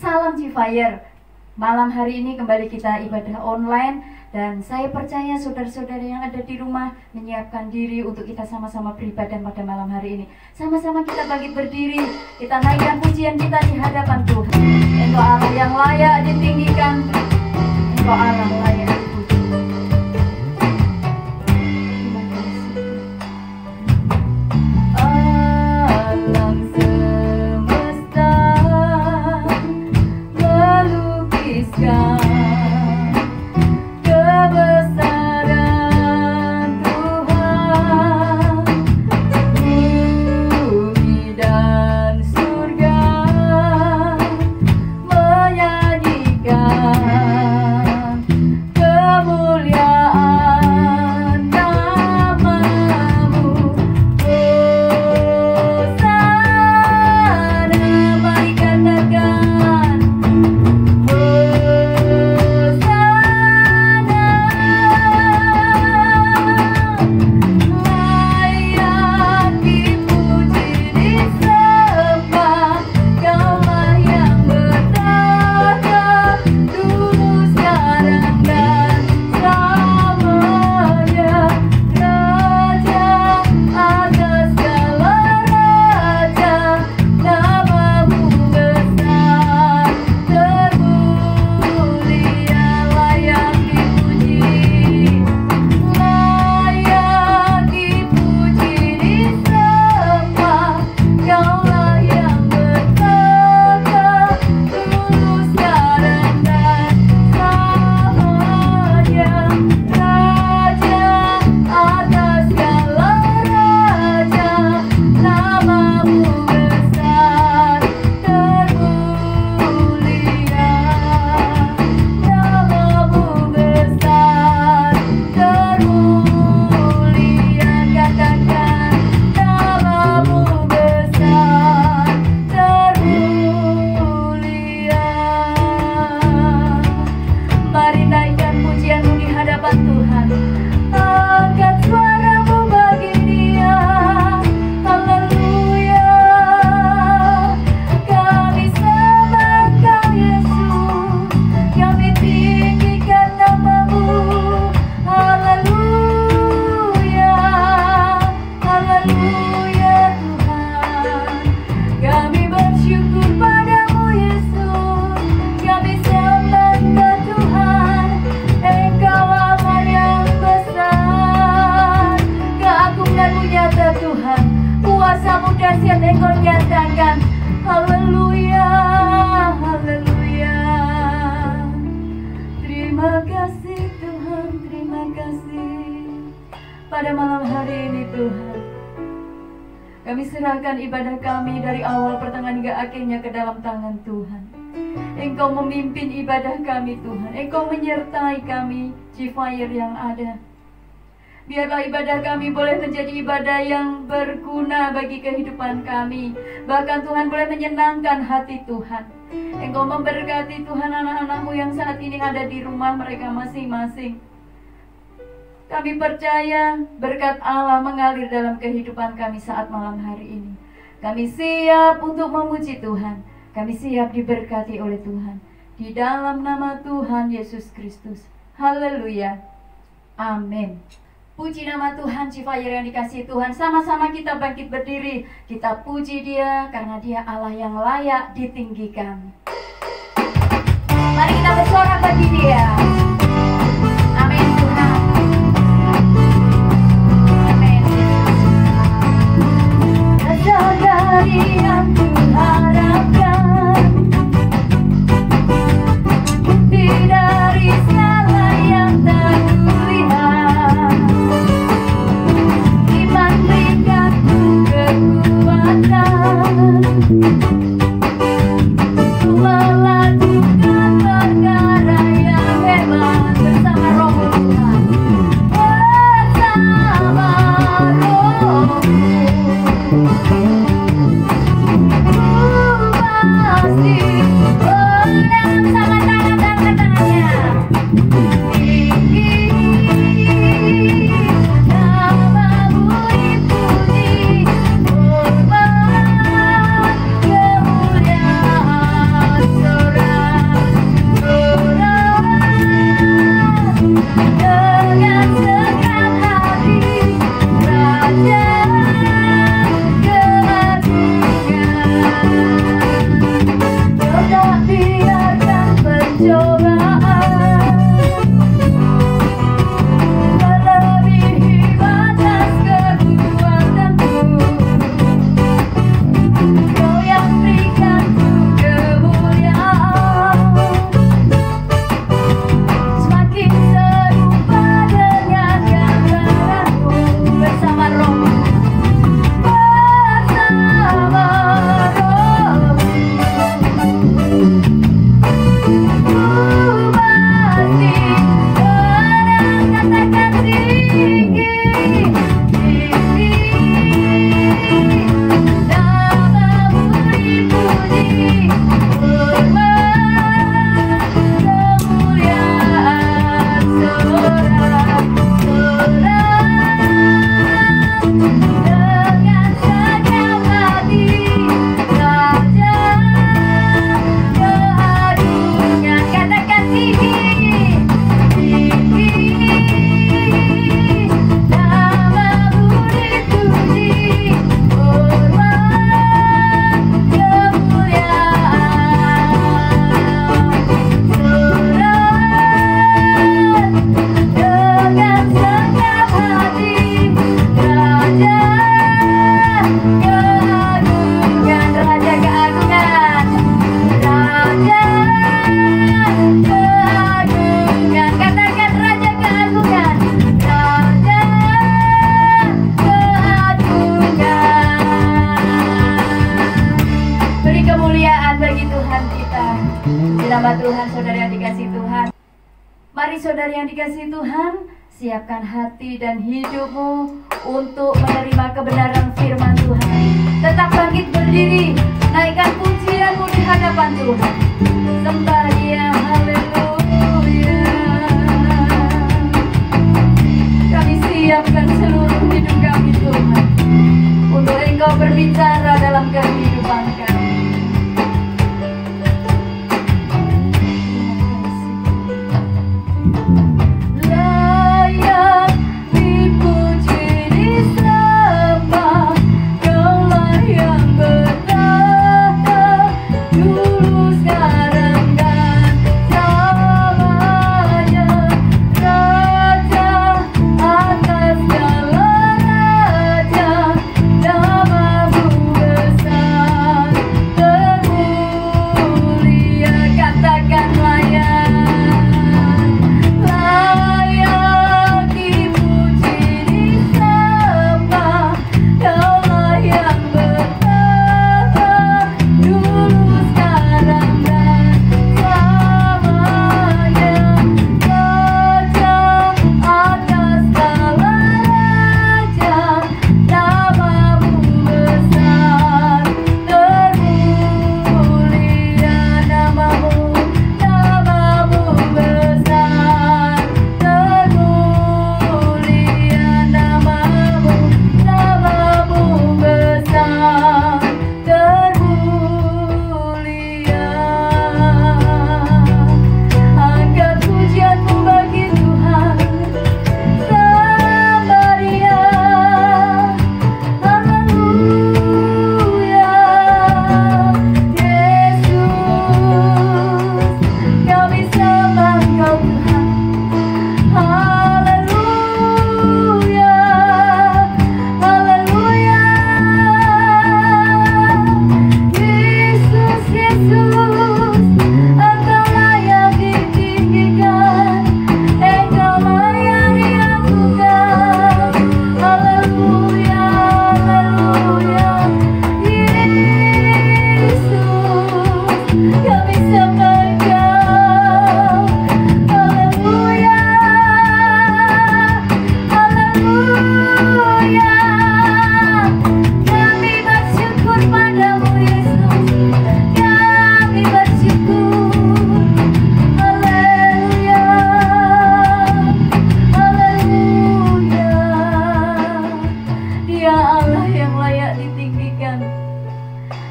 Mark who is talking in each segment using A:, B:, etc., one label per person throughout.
A: Salam Cifire. Malam hari ini kembali kita ibadah online, dan saya percaya saudara-saudara yang ada di rumah menyiapkan diri untuk kita sama-sama beribadah pada malam hari ini. Sama-sama kita bangkit berdiri, kita naikkan pujian kita di hadapan Tuhan. Engkau Allah yang layak ditinggikan, Engkau Allah layak dipuji. Alam semesta melukiskan kebesaran Tuhan, bumi dan surga menyanyikan kemuliaan nama-Mu. Hosana, mari katakan layak dipuji disembah, Kaulah yang bertata dulu sekarang dan selamanya. Raja atas segala raja, nama-Mu besar termulia, layak dipuji disembah, Kaulah yang bertata dulu sekarang dan selamanya. Raja atas segala raja, nama-Mu besar termulia, nama-Mu besar termulia. Katakan nama-Mu besar termulia. Mari naikkan pujianmu di hadapan Tuhan. Angkat suaramu bagi Dia. Haleluya. Kami sembah Engkau Yesus, kami tinggikan nama-Mu. Haleluya. Haleluya Tuhan. Kami bersyukur padamu Yesus, kami sembah Engkau Tuhan. Engkau Allah yang besar, keagungan-Mu nyata Tuhan, kuasa-Mu dahsyat Engkau nyatakan. Haleluya, haleluya. Terima kasih Tuhan, terima kasih. Pada malam hari ini Tuhan, kami serahkan ibadah kami dari awal pertengahan hingga akhirnya ke dalam tangan Tuhan. Engkau memimpin ibadah kami Tuhan, Engkau menyertai kami Cifire yang ada. Biarlah ibadah kami boleh menjadi ibadah yang berguna bagi kehidupan kami. Bahkan Tuhan boleh menyenangkan hati Tuhan. Engkau memberkati Tuhan anak-anak-Mu yang saat ini ada di rumah mereka masing-masing. Kami percaya berkat Allah mengalir dalam kehidupan kami saat malam hari ini. Kami siap untuk memuji Tuhan. Kami siap diberkati oleh Tuhan. Di dalam nama Tuhan Yesus Kristus. Haleluya. Amin. Puji nama Tuhan, Cifire yang dikasihi Tuhan. Sama-sama kita bangkit berdiri. Kita puji Dia karena Dia Allah yang layak ditinggikan. Mari kita bersorak bagi Dia. Amin Tuhan. Amin. Dasar dari yang kuharapkan, bukti dari segala yang tak kulihat. Iman berikanku kekuatan melakukan perkara yang hebat. nama Tuhan, saudara yang dikasihi Tuhan. Mari saudara yang dikasihi Tuhan, siapkan hati dan hidupmu untuk menerima kebenaran firman Tuhan. Tetap bangkit berdiri, naikkan pujianmu di hadapan Tuhan. Sembah Dia, haleluya. Kami siapkan seluruh hidup kami Tuhan, untuk Engkau berbicara dalam kehidupan kami.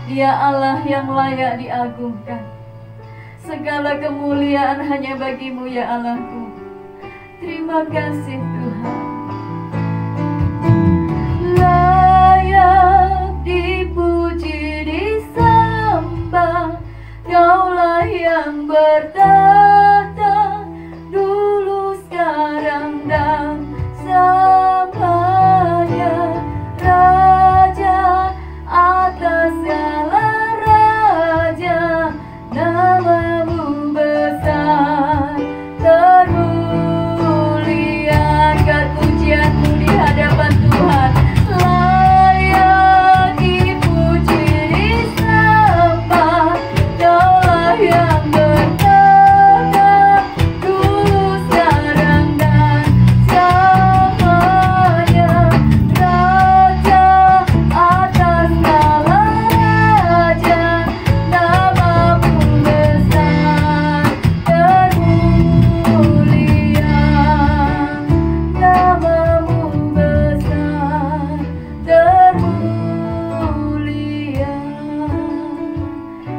A: Dia Allah yang layak diagungkan. Segala kemuliaan hanya bagimu ya Allahku. Terima kasih Tuhan. Layak dipuji disembah, Kaulah yang bertahta dulu sekarang dan selamanya, Raja atas segala raja, namamu besar termulia. Angkat pujianmu di hadapan Tuhan. Layak dipuji disembah, Kaulah yang bertahta dulu sekarang dan selamanya, Raja atas segala raja, namamu besar termulia, namamu besar termulia.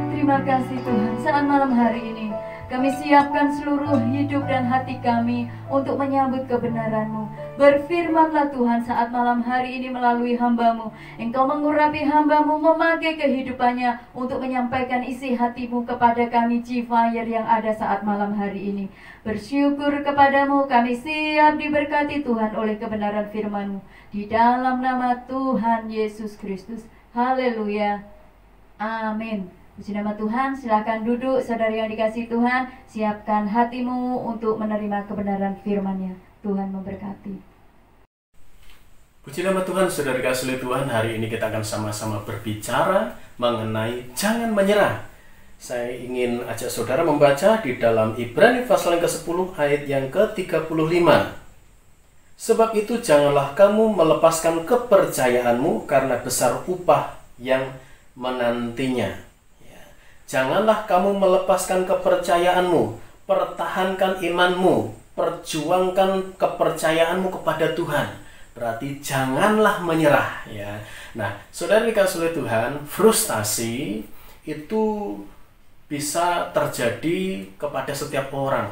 A: Terima kasih Tuhan, saat malam hari ini kami siapkan seluruh hidup dan hati kami untuk menyambut kebenaran-Mu. Berfirmanlah Tuhan saat malam hari ini melalui hamba-Mu. Engkau mengurapi hamba-Mu, memakai kehidupannya untuk menyampaikan isi hati-Mu kepada kami G-Fire yang ada saat malam hari ini. Bersyukur kepadamu, kami siap diberkati Tuhan oleh kebenaran firman-Mu. Di dalam nama Tuhan Yesus Kristus. Haleluya. Amin. Puji nama Tuhan, silakan duduk saudara yang dikasihi Tuhan. Siapkan hatimu untuk menerima kebenaran firman-Nya. Tuhan memberkati.
B: Puji nama Tuhan, saudara dikasihi Tuhan. Hari ini kita akan sama-sama berbicara mengenai jangan menyerah. Saya ingin ajak saudara membaca di dalam Ibrani pasal yang ke-10 ayat yang ke-35. Sebab itu janganlah kamu melepaskan kepercayaanmu karena besar upah yang menantinya. Ya. Janganlah kamu melepaskan kepercayaanmu, pertahankan imanmu, perjuangkan kepercayaanmu kepada Tuhan. Berarti janganlah menyerah. Ya. Nah, saudara dikasihi oleh Tuhan, frustasi itu bisa terjadi kepada setiap orang.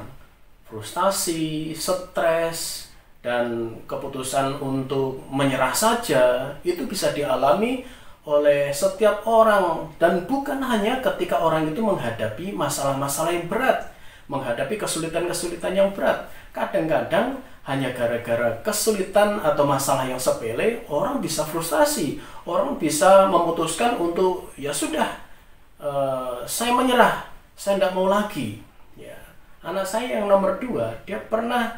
B: Frustasi, stres, dan keputusan untuk menyerah saja itu bisa dialami oleh setiap orang, dan bukan hanya ketika orang itu menghadapi masalah-masalah yang berat, menghadapi kesulitan-kesulitan yang berat. Kadang-kadang hanya gara-gara kesulitan atau masalah yang sepele, orang bisa frustasi, orang bisa memutuskan untuk ya sudah, saya menyerah, saya tidak mau lagi. Ya. Anak saya yang nomor 2, dia pernah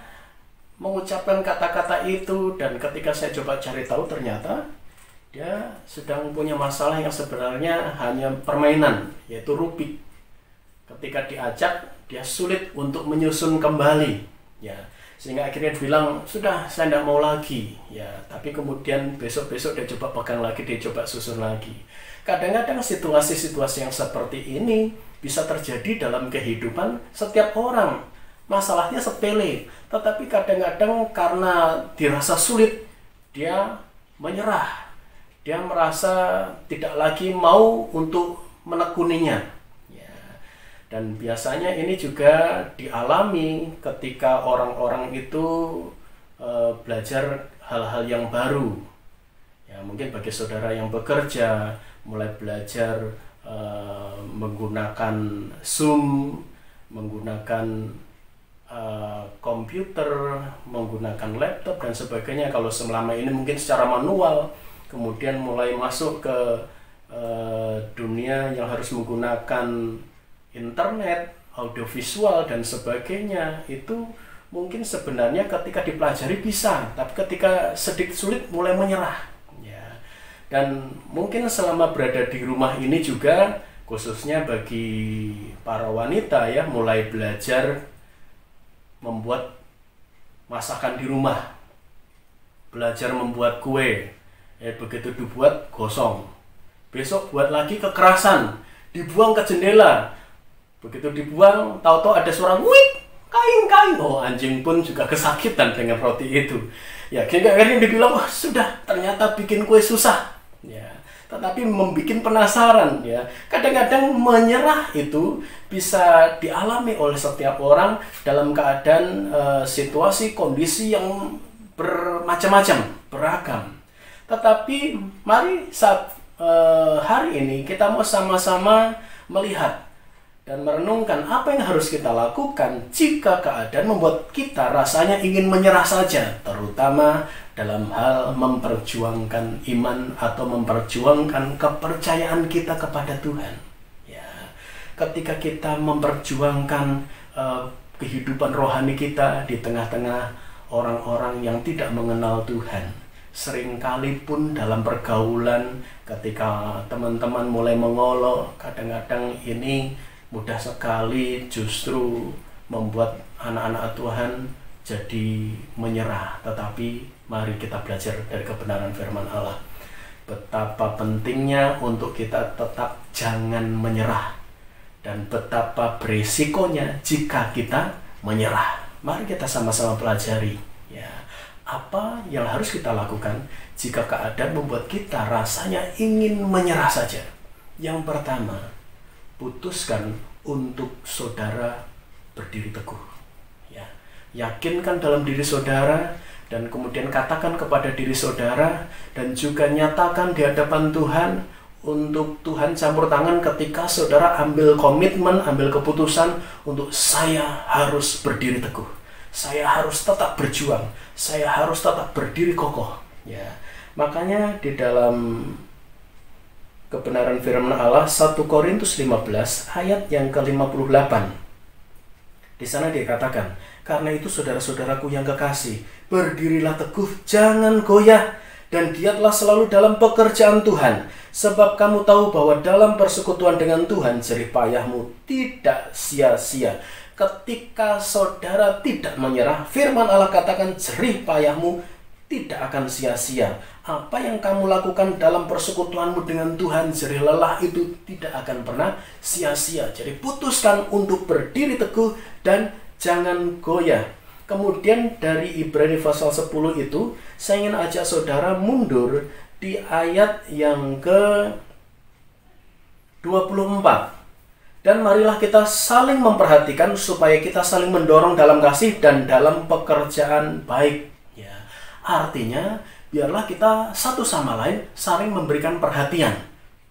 B: mengucapkan kata-kata itu, dan ketika saya coba cari tahu ternyata dia sedang punya masalah yang sebenarnya hanya permainan, yaitu Rubik. Ketika diajak, dia sulit untuk menyusun kembali. Ya. Sehingga akhirnya dia bilang, sudah saya tidak mau lagi. Ya, tapi kemudian besok-besok dia coba pegang lagi, dia coba susun lagi. Kadang-kadang situasi-situasi yang seperti ini bisa terjadi dalam kehidupan setiap orang. Masalahnya sepele, tetapi kadang-kadang karena dirasa sulit, dia menyerah. Dia merasa tidak lagi mau untuk menekuninya. Ya. Dan biasanya ini juga dialami ketika orang-orang itu belajar hal-hal yang baru. Ya, mungkin bagi saudara yang bekerja, mulai belajar menggunakan Zoom, menggunakan komputer, menggunakan laptop dan sebagainya. Kalau selama ini mungkin secara manual, kemudian mulai masuk ke dunia yang harus menggunakan internet, audiovisual dan sebagainya, itu mungkin sebenarnya ketika dipelajari bisa, tapi ketika sedikit sulit mulai menyerah. Dan mungkin selama berada di rumah ini juga, khususnya bagi para wanita ya, mulai belajar membuat masakan di rumah, belajar membuat kue. Begitu dibuat gosong, besok buat lagi kekerasan, dibuang ke jendela. Begitu dibuang, tahu-tahu ada suara wik, kain. Oh, anjing pun juga kesakitan dengan roti itu. Ya, akhirnya dibilang, wah sudah, ternyata bikin kue susah. Ya, tetapi membuat penasaran. Ya, kadang-kadang menyerah itu bisa dialami oleh setiap orang dalam keadaan situasi kondisi yang bermacam-macam, beragam. Tetapi mari saat hari ini kita mau sama-sama melihat dan merenungkan apa yang harus kita lakukan jika keadaan membuat kita rasanya ingin menyerah saja, terutama dalam hal memperjuangkan iman atau memperjuangkan kepercayaan kita kepada Tuhan. Ya, ketika kita memperjuangkan kehidupan rohani kita di tengah-tengah orang-orang yang tidak mengenal Tuhan, seringkali pun dalam pergaulan ketika teman-teman mulai mengolok, kadang-kadang ini mudah sekali justru membuat anak-anak Tuhan jadi menyerah. Tetapi mari kita belajar dari kebenaran firman Allah, betapa pentingnya untuk kita tetap jangan menyerah, dan betapa berisikonya jika kita menyerah. Mari kita sama-sama pelajari ya, apa yang harus kita lakukan jika keadaan membuat kita rasanya ingin menyerah saja. Yang pertama, putuskan untuk saudara berdiri teguh. Ya, yakinkan dalam diri saudara, dan kemudian katakan kepada diri saudara, dan juga nyatakan di hadapan Tuhan untuk Tuhan campur tangan ketika saudara ambil komitmen, ambil keputusan untuk saya harus berdiri teguh, saya harus tetap berjuang, saya harus tetap berdiri kokoh. Ya, makanya di dalam kebenaran firman Allah 1 Korintus 15 ayat yang ke-58, di sana dikatakan, karena itu saudara-saudaraku yang kekasih, berdirilah teguh, jangan goyah, dan giatlah selalu dalam pekerjaan Tuhan, sebab kamu tahu bahwa dalam persekutuan dengan Tuhan jerih payahmu tidak sia-sia. Ketika saudara tidak menyerah, firman Allah katakan jerih payahmu tidak akan sia-sia. Apa yang kamu lakukan dalam persekutuanmu dengan Tuhan, jerih lelah itu tidak akan pernah sia-sia. Jadi putuskan untuk berdiri teguh dan jangan goyah. Kemudian dari Ibrani pasal 10 itu, saya ingin ajak saudara mundur di ayat yang ke-24. Dan marilah kita saling memperhatikan supaya kita saling mendorong dalam kasih dan dalam pekerjaan baik. Ya, artinya biarlah kita satu sama lain saling memberikan perhatian,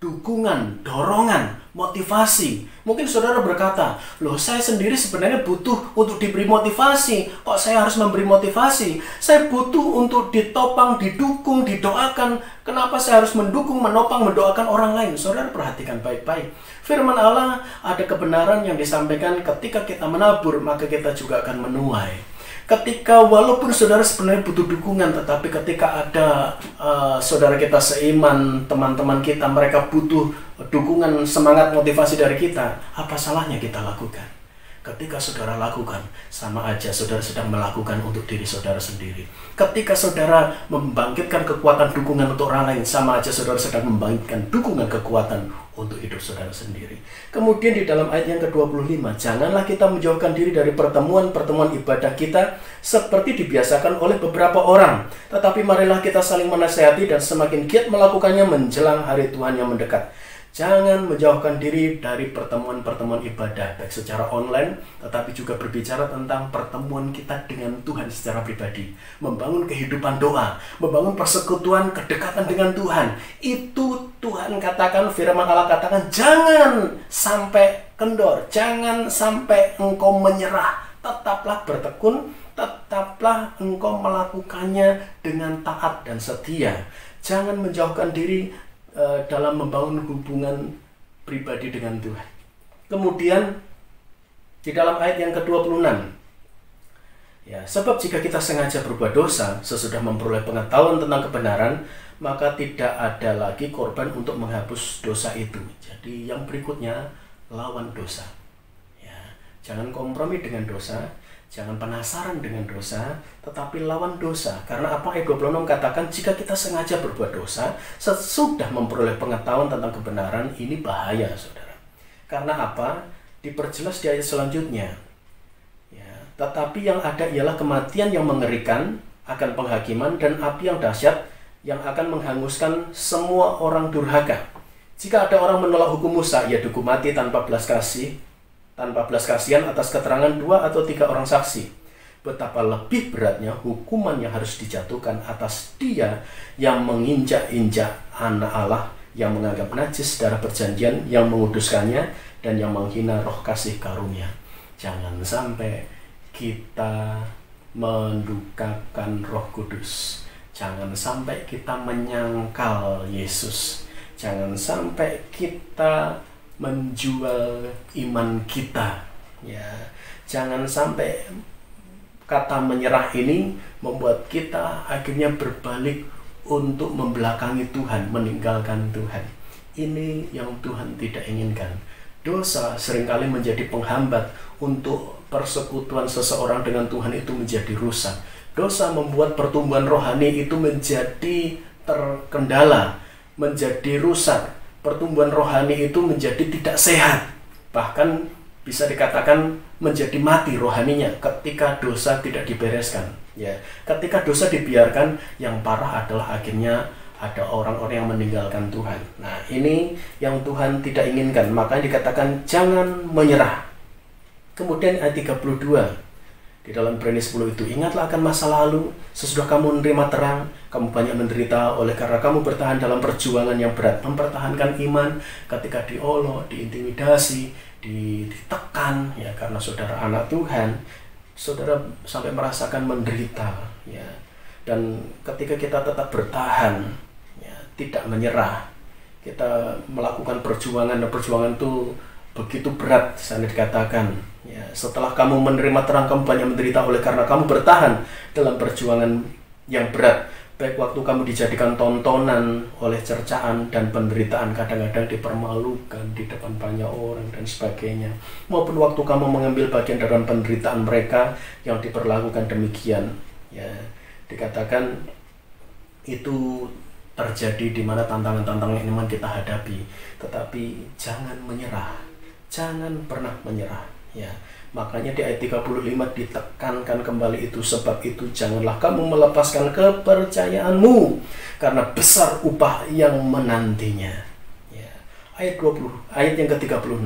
B: dukungan, dorongan, motivasi. Mungkin saudara berkata, loh saya sendiri sebenarnya butuh untuk diberi motivasi. Kok saya harus memberi motivasi? Saya butuh untuk ditopang, didukung, didoakan. Kenapa saya harus mendukung, menopang, mendoakan orang lain? Saudara perhatikan baik-baik. Firman Allah ada kebenaran yang disampaikan ketika kita menabur, maka kita juga akan menuai. Ketika walaupun saudara sebenarnya butuh dukungan, tetapi ketika ada saudara kita seiman, teman-teman kita, mereka butuh dukungan, semangat, motivasi dari kita, apa salahnya kita lakukan? Ketika saudara lakukan, sama aja saudara sedang melakukan untuk diri saudara sendiri. Ketika saudara membangkitkan kekuatan dukungan untuk orang lain, sama aja saudara sedang membangkitkan dukungan kekuatan untuk hidup saudara sendiri. Kemudian di dalam ayat yang ke-25, janganlah kita menjauhkan diri dari pertemuan-pertemuan ibadah kita seperti dibiasakan oleh beberapa orang. Tetapi marilah kita saling menasihati dan semakin giat melakukannya menjelang hari Tuhan yang mendekat. Jangan menjauhkan diri dari pertemuan-pertemuan ibadah, baik secara online, tetapi juga berbicara tentang pertemuan kita dengan Tuhan secara pribadi. Membangun kehidupan doa, membangun persekutuan, kedekatan dengan Tuhan. Itu Tuhan katakan, firman Allah katakan, jangan sampai kendor, jangan sampai engkau menyerah. Tetaplah bertekun, tetaplah engkau melakukannya dengan taat dan setia. Jangan menjauhkan diri dalam membangun hubungan pribadi dengan Tuhan. Kemudian di dalam ayat yang ke-26, ya, sebab jika kita sengaja berbuat dosa sesudah memperoleh pengetahuan tentang kebenaran, maka tidak ada lagi korban untuk menghapus dosa itu. Jadi yang berikutnya, lawan dosa. Ya, jangan kompromi dengan dosa, jangan penasaran dengan dosa, tetapi lawan dosa. Karena apa? Ayat 26 katakan, jika kita sengaja berbuat dosa sesudah memperoleh pengetahuan tentang kebenaran, ini bahaya, saudara. Karena apa? Diperjelas di ayat selanjutnya. Ya, tetapi yang ada ialah kematian yang mengerikan akan penghakiman dan api yang dahsyat yang akan menghanguskan semua orang durhaka. Jika ada orang menolak hukum Musa, ia dihukum mati tanpa belas kasihan atas keterangan 2 atau 3 orang saksi. Betapa lebih beratnya hukuman yang harus dijatuhkan atas dia yang menginjak-injak anak Allah, yang menganggap najis darah perjanjian, yang menguduskannya, dan yang menghina roh kasih karunia. Jangan sampai kita mendukakan Roh Kudus. Jangan sampai kita menyangkal Yesus. Jangan sampai kita menjual iman kita, ya. Jangan sampai kata menyerah ini membuat kita akhirnya berbalik untuk membelakangi Tuhan, meninggalkan Tuhan. Ini yang Tuhan tidak inginkan. Dosa seringkali menjadi penghambat untuk persekutuan seseorang dengan Tuhan itu menjadi rusak. Dosa membuat pertumbuhan rohani itu menjadi terkendala, menjadi rusak. Pertumbuhan rohani itu menjadi tidak sehat, bahkan bisa dikatakan menjadi mati rohaninya ketika dosa tidak dibereskan. Ya, ketika dosa dibiarkan, yang parah adalah akhirnya ada orang-orang yang meninggalkan Tuhan. Nah, ini yang Tuhan tidak inginkan. Makanya dikatakan jangan menyerah. Kemudian ayat 32 di dalam Ibrani 10 itu, ingatlah akan masa lalu, sesudah kamu menerima terang, kamu banyak menderita oleh karena kamu bertahan dalam perjuangan yang berat, mempertahankan iman ketika diolok, diintimidasi, ditekan, ya, karena saudara anak Tuhan, saudara sampai merasakan menderita, ya. Dan ketika kita tetap bertahan, ya, tidak menyerah, kita melakukan perjuangan, dan perjuangan itu begitu berat, saya dikatakan, ya, setelah kamu menerima terang, kamu banyak menderita oleh karena kamu bertahan dalam perjuangan yang berat, baik waktu kamu dijadikan tontonan oleh cercaan dan penderitaan, kadang-kadang dipermalukan di depan banyak orang dan sebagainya, maupun waktu kamu mengambil bagian dalam penderitaan mereka yang diperlakukan demikian, ya, dikatakan itu terjadi di mana tantangan-tantangan iman kita hadapi, tetapi jangan menyerah, jangan pernah menyerah, ya. Makanya di ayat 35 ditekankan kembali itu, sebab itu janganlah kamu melepaskan kepercayaanmu, karena besar upah yang menantinya. Ya. Ayat yang ke-36.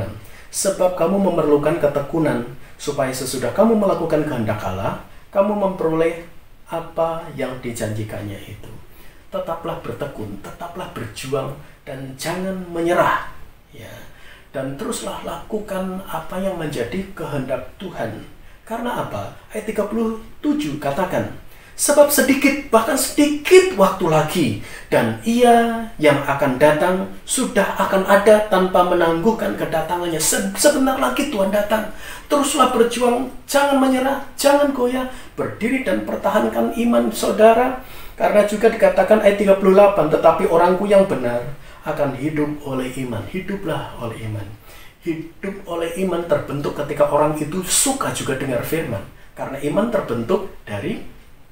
B: Sebab kamu memerlukan ketekunan, supaya sesudah kamu melakukan kehendak Allah, kamu memperoleh apa yang dijanjikannya itu. Tetaplah bertekun, tetaplah berjuang, dan jangan menyerah. Ya. Dan teruslah lakukan apa yang menjadi kehendak Tuhan. Karena apa? Ayat 37 katakan, sebab sedikit, bahkan sedikit waktu lagi, dan Ia yang akan datang sudah akan ada tanpa menangguhkan kedatangannya. Sebentar lagi Tuhan datang. Teruslah berjuang, jangan menyerah, jangan goyah, berdiri dan pertahankan iman saudara. Karena juga dikatakan ayat 38, tetapi orangku yang benar akan hidup oleh iman. Hiduplah oleh iman. Hidup oleh iman terbentuk ketika orang itu suka juga dengar firman. Karena iman terbentuk dari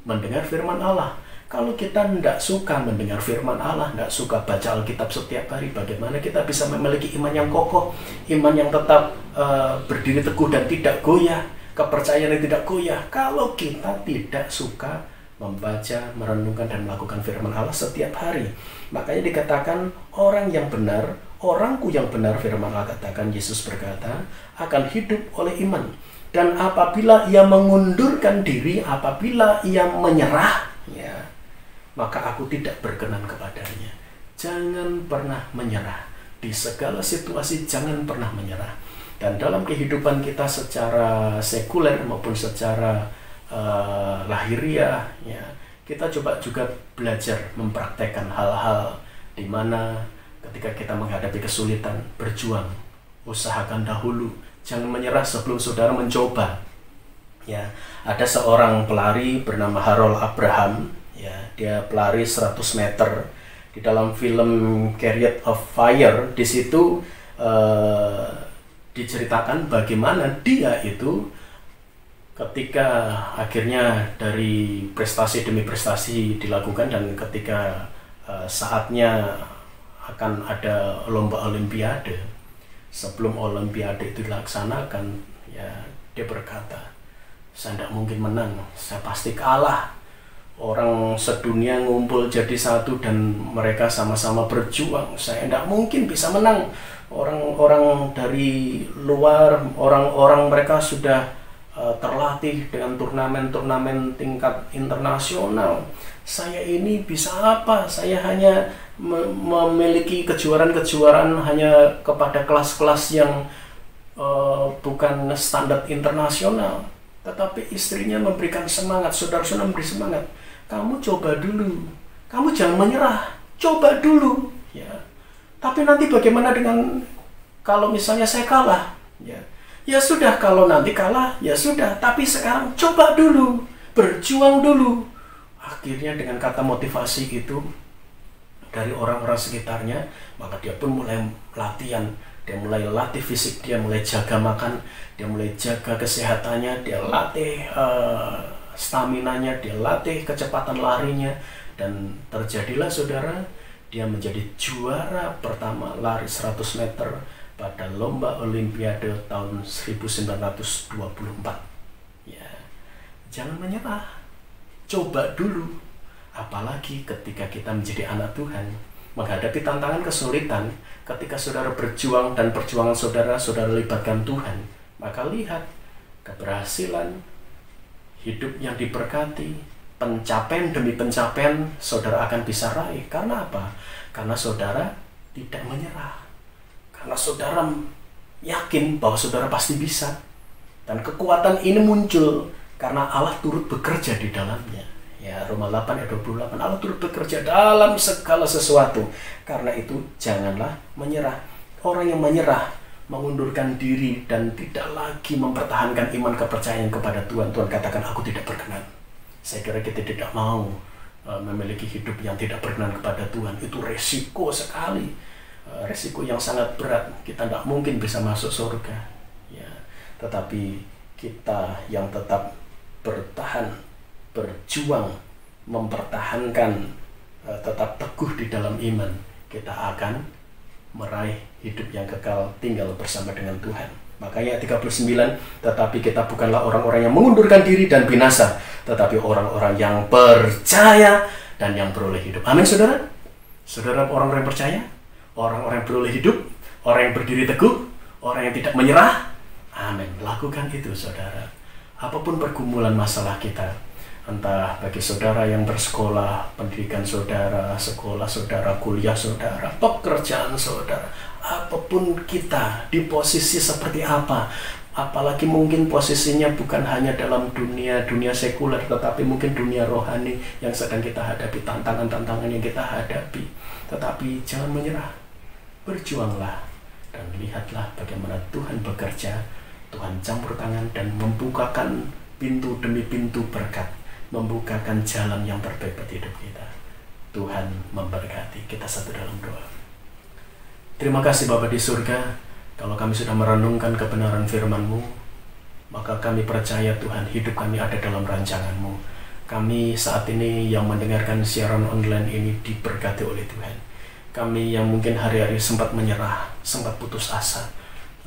B: mendengar firman Allah. Kalau kita tidak suka mendengar firman Allah, tidak suka baca Alkitab setiap hari, bagaimana kita bisa memiliki iman yang kokoh, iman yang tetap berdiri teguh dan tidak goyah, kepercayaan yang tidak goyah, kalau kita tidak suka membaca, merenungkan, dan melakukan firman Allah setiap hari. Makanya dikatakan orang yang benar, orangku yang benar, firman Allah katakan, Yesus berkata, akan hidup oleh iman. Dan apabila ia mengundurkan diri, apabila ia menyerah, ya, maka aku tidak berkenan kepadanya. Jangan pernah menyerah. Di segala situasi jangan pernah menyerah. Dan dalam kehidupan kita secara sekuler maupun secara lahiriah, ya, kita coba juga belajar mempraktekkan hal-hal di mana ketika kita menghadapi kesulitan, berjuang, usahakan dahulu, jangan menyerah sebelum saudara mencoba. Ya, ada seorang pelari bernama Harold Abraham, ya, dia pelari 100 meter. Di dalam film Chariot of Fire, di situ diceritakan bagaimana dia itu ketika akhirnya dari prestasi demi prestasi dilakukan, dan ketika saatnya akan ada lomba olimpiade, sebelum olimpiade itu dilaksanakan, ya, dia berkata, saya tidak mungkin menang, saya pasti kalah. Orang sedunia ngumpul jadi satu dan mereka sama-sama berjuang, saya tidak mungkin bisa menang. Orang-orang dari luar, orang-orang mereka sudah terlatih dengan turnamen-turnamen tingkat internasional. Saya ini bisa apa? Saya hanya memiliki kejuaraan-kejuaraan hanya kepada kelas-kelas yang bukan standar internasional. Tetapi istrinya memberikan semangat, saudara-saudara memberi semangat. Kamu coba dulu, kamu jangan menyerah, coba dulu. Ya. Tapi nanti bagaimana dengan kalau misalnya saya kalah? Ya. Ya sudah, kalau nanti kalah, ya sudah. Tapi sekarang coba dulu, berjuang dulu. Akhirnya dengan kata motivasi itu dari orang-orang sekitarnya, maka dia pun mulai latihan. Dia mulai latih fisik, dia mulai jaga makan, dia mulai jaga kesehatannya, dia latih staminanya, dia latih kecepatan larinya. Dan terjadilah saudara, dia menjadi juara pertama lari 100 meter pada lomba olimpiade tahun 1924. Ya, jangan menyerah, coba dulu. Apalagi ketika kita menjadi anak Tuhan, menghadapi tantangan kesulitan, ketika saudara berjuang dan perjuangan saudara libatkan Tuhan, maka lihat keberhasilan, hidup yang diberkati, pencapaian demi pencapaian saudara akan bisa raih. Karena apa? Karena saudara tidak menyerah. Karena saudara yakin bahwa saudara pasti bisa. Dan kekuatan ini muncul karena Allah turut bekerja di dalamnya. Ya, Roma 8 ayat 28, Allah turut bekerja dalam segala sesuatu. Karena itu janganlah menyerah. Orang yang menyerah, mengundurkan diri dan tidak lagi mempertahankan iman kepercayaan kepada Tuhan, Tuhan katakan, aku tidak berkenan. Saya kira kita tidak mau memiliki hidup yang tidak berkenan kepada Tuhan, itu resiko sekali, resiko yang sangat berat. Kita tidak mungkin bisa masuk surga, ya. Tetapi kita yang tetap bertahan, berjuang, mempertahankan, tetap teguh di dalam iman, kita akan meraih hidup yang kekal tinggal bersama dengan Tuhan. Makanya 39, tetapi kita bukanlah orang-orang yang mengundurkan diri dan binasa, tetapi orang-orang yang percaya dan yang beroleh hidup. Amin, saudara? Saudara orang-orang yang percaya, orang-orang yang beroleh hidup, orang yang berdiri teguh, orang yang tidak menyerah. Amin. Lakukan itu, saudara. Apapun pergumulan masalah kita, entah bagi saudara yang bersekolah, pendidikan saudara, sekolah saudara, kuliah saudara, pekerjaan saudara, apapun kita di posisi seperti apa, apalagi mungkin posisinya bukan hanya dalam dunia sekuler, tetapi mungkin dunia rohani yang sedang kita hadapi, tantangan-tantangan yang kita hadapi, tetapi jangan menyerah, berjuanglah dan lihatlah bagaimana Tuhan bekerja. Tuhan campur tangan dan membukakan pintu demi pintu berkat, membukakan jalan yang terbaik buat hidup kita. Tuhan memberkati. Kita satu dalam doa. Terima kasih Bapa di surga, kalau kami sudah merenungkan kebenaran firman-Mu, maka kami percaya Tuhan, hidup kami ada dalam rancangan-Mu. Kami saat ini yang mendengarkan siaran online ini diberkati oleh Tuhan. Kami yang mungkin hari-hari sempat menyerah, sempat putus asa,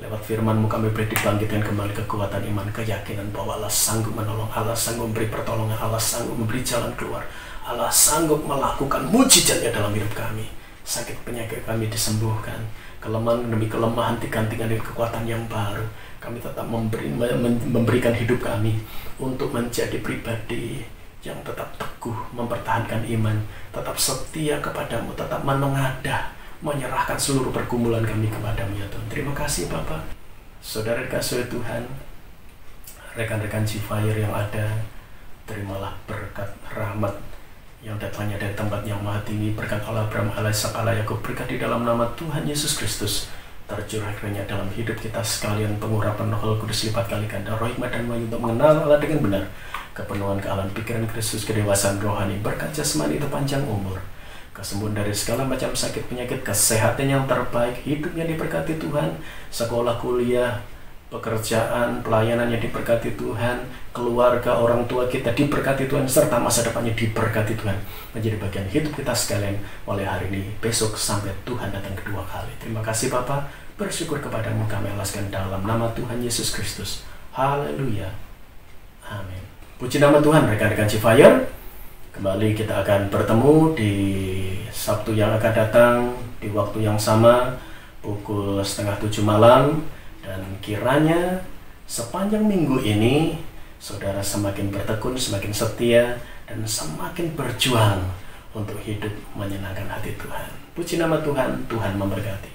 B: lewat firman-Mu kami boleh dibangkitkan kembali kekuatan iman, keyakinan bahwa Allah sanggup menolong, Allah sanggup memberi pertolongan, Allah sanggup memberi jalan keluar, Allah sanggup melakukan mujizatnya dalam hidup kami. Sakit penyakit kami disembuhkan, kelemahan demi kelemahan digantikan dengan kekuatan yang baru. Kami tetap memberikan hidup kami untuk menjadi pribadi yang tetap teguh, mempertahankan iman, tetap setia kepadamu, tetap menengadah, menyerahkan seluruh pergumulan kami kepadamu ya Tuhan. Terima kasih Bapak. Saudara dikasihi Tuhan, rekan-rekan G-Fire yang ada, terimalah berkat rahmat yang datangnya dari tempat yang maha tinggi, berkat Allah Abraham, Allah Ishak, Allah Yakub, berkat di dalam nama Tuhan Yesus Kristus tercurah kiranya dalam hidup kita sekalian, pengurapan Roh Kudus lipat kali ganda, roh hikmat dan wahyu untuk mengenal Allah dengan benar, kepenuhan kealahan pikiran Kristus, kedewasaan rohani, berkat jasmani itu panjang umur, kesembuhan dari segala macam sakit penyakit, kesehatan yang terbaik, hidupnya diberkati Tuhan, sekolah kuliah, pekerjaan, pelayanan yang diberkati Tuhan, keluarga, orang tua kita diberkati Tuhan, serta masa depannya diberkati Tuhan, menjadi bagian hidup kita sekalian mulai hari ini, besok sampai Tuhan datang kedua kali. Terima kasih Bapa, bersyukur kepadamu kami alaskan dalam nama Tuhan Yesus Kristus. Haleluya. Amin. Puji nama Tuhan, rekan-rekan G-Fire. Kembali kita akan bertemu di Sabtu yang akan datang, di waktu yang sama, pukul 6:30 malam. Dan kiranya sepanjang minggu ini, saudara semakin bertekun, semakin setia, dan semakin berjuang untuk hidup menyenangkan hati Tuhan. Puji nama Tuhan, Tuhan memberkati.